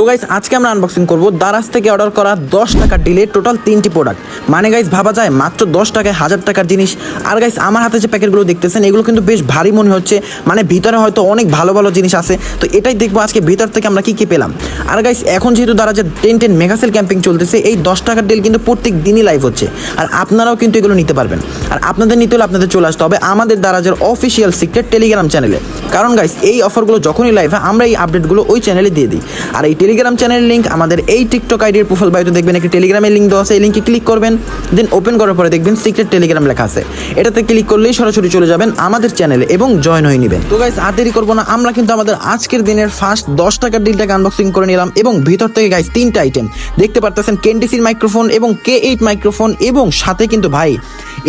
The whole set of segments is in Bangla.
তো গাইস আজকে আমরা আনবক্সিং করব দারাজ থেকে অর্ডার করা 10 টাকা ডিলে টোটাল 3টি প্রোডাক্ট। মানে গাইস ভাবা যায় মাত্র 10 টাকায় 1000 টাকার জিনিস। আর গাইস আমার হাতে যে প্যাকেটগুলো দেখতেছেন এগুলো কিন্তু বেশ ভারী মনে হচ্ছে, মানে ভিতরে হয়তো অনেক ভালো ভালো জিনিস আছে। তো এটাই দেখবো আজকে ভিতর থেকে আমরা কি কি পেলাম। আর গাইস এখন যেহেতু দারাজের 10 মেগাসেল ক্যাম্পিং চলতেছে, এই 10 টাকার ডিল কিন্তু প্রত্যেক দিনই লাইভ হচ্ছে। আর আপনারাও কিন্তু এগুলো নিতে পারবেন। আর আপনাদের নিতে হলে আপনাদের চলে আসতে হবে আমাদের দারাজের অফিসিয়াল সিক্রেট টেলিগ্রাম চ্যানেলে। কারণ গাইস এই অফারগুলো যখনই লাইভ হয় আমরা এই আপডেটগুলো ওই চ্যানেলে দিয়ে দিই। আর এই টেলিগ্রাম চ্যানেলের লিঙ্ক আমাদের এই টিকটক আইডির প্রোফাইল বায়োতে দেখবেন একটি টেলিগ্রামের লিঙ্ক দেওয়া আছে। এই লিঙ্কে ক্লিক করবেন, দেন ওপেন করার পরে দেখবেন সিক্রেট টেলিগ্রাম লেখা আছে। এটাতে ক্লিক করলেই সরাসরি চলে যাবেন আমাদের চ্যানেলে এবং জয়েন হয়ে নেবেন। তো গাইস আর দেরি করবো না, আমরা কিন্তু আমাদের আজকের দিনের ফার্স্ট 10 টাকার ডিলটাকে আনবক্সিং করে নিলাম। এবং ভিতর থেকে গাইস 3টা আইটেম দেখতে পারতেছেন, কেনডিসির মাইক্রোফোন এবং K8 মাইক্রোফোন, এবং সাথে কিন্তু ভাই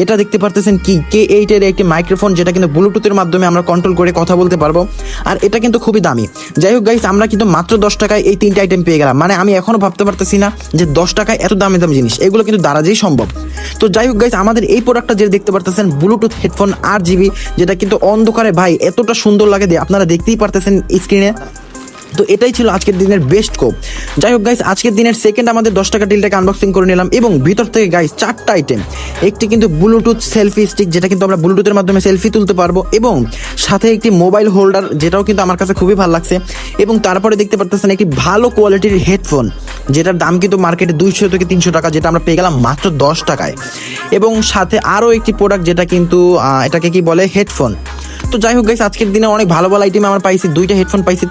এটা দেখতে পারতেছেন কি K8 এর একটি মাইক্রোফোন, যেটা কিন্তু ব্লুটুথের মাধ্যমে আমরা কন্ট্রোল করে কথা বলতে পারবো। আর এটা কিন্তু খুবই দামি। যাই হোক গাইস আমরা কিন্তু মাত্র 10 টাকায় এই 3টা আইটেম পেয়ে গেলাম। মানে আমি এখনো ভাবতে পারতেছি না যে 10 টাকায় এত দামি দামি জিনিস, এগুলো কিন্তু দারাজেই সম্ভব। তো যাই হোক গাইস আমাদের এই প্রোডাক্টটা যেটা দেখতে পারতেছেন ব্লুটুথ হেডফোন 8GB, যেটা কিন্তু অন্ধকারে ভাই এতটা সুন্দর লাগে আপনারা দেখতেই পারতেছেন স্ক্রিনে। তো এটাই ছিল আজকের দিনের বেস্ট কোপ। যাই হোক গাইস আজকের দিনের সেকেন্ড আমাদের 10 টাকা ডিলটাকে আনবক্সিং করে নিলাম। এবং ভিতর থেকে গাইস 4টা আইটেম, একটি কিন্তু ব্লুটুথ সেলফি স্টিক, যেটা কিন্তু আমরা ব্লুটুথের মাধ্যমে সেলফি তুলতে পারবো, এবং সাথে একটি মোবাইল হোল্ডার, যেটাও কিন্তু আমার কাছে খুবই ভালো লাগছে। এবং তারপরে দেখতে পারতেছেন একটি ভালো কোয়ালিটির হেডফোন, যেটার দাম কিন্তু মার্কেটে 200 থেকে 300 টাকা, যেটা আমরা পেয়ে গেলাম মাত্র 10 টাকায়। এবং সাথে আরও একটি প্রোডাক্ট, যেটা কিন্তু এটাকে কি বলে হেডফোন। তো যাই হোক গাইস আজকের দিনে অনেক ভালো ভালো আইটেম আমরা পাইছি, 2টা হেডফোন পাইছি। তো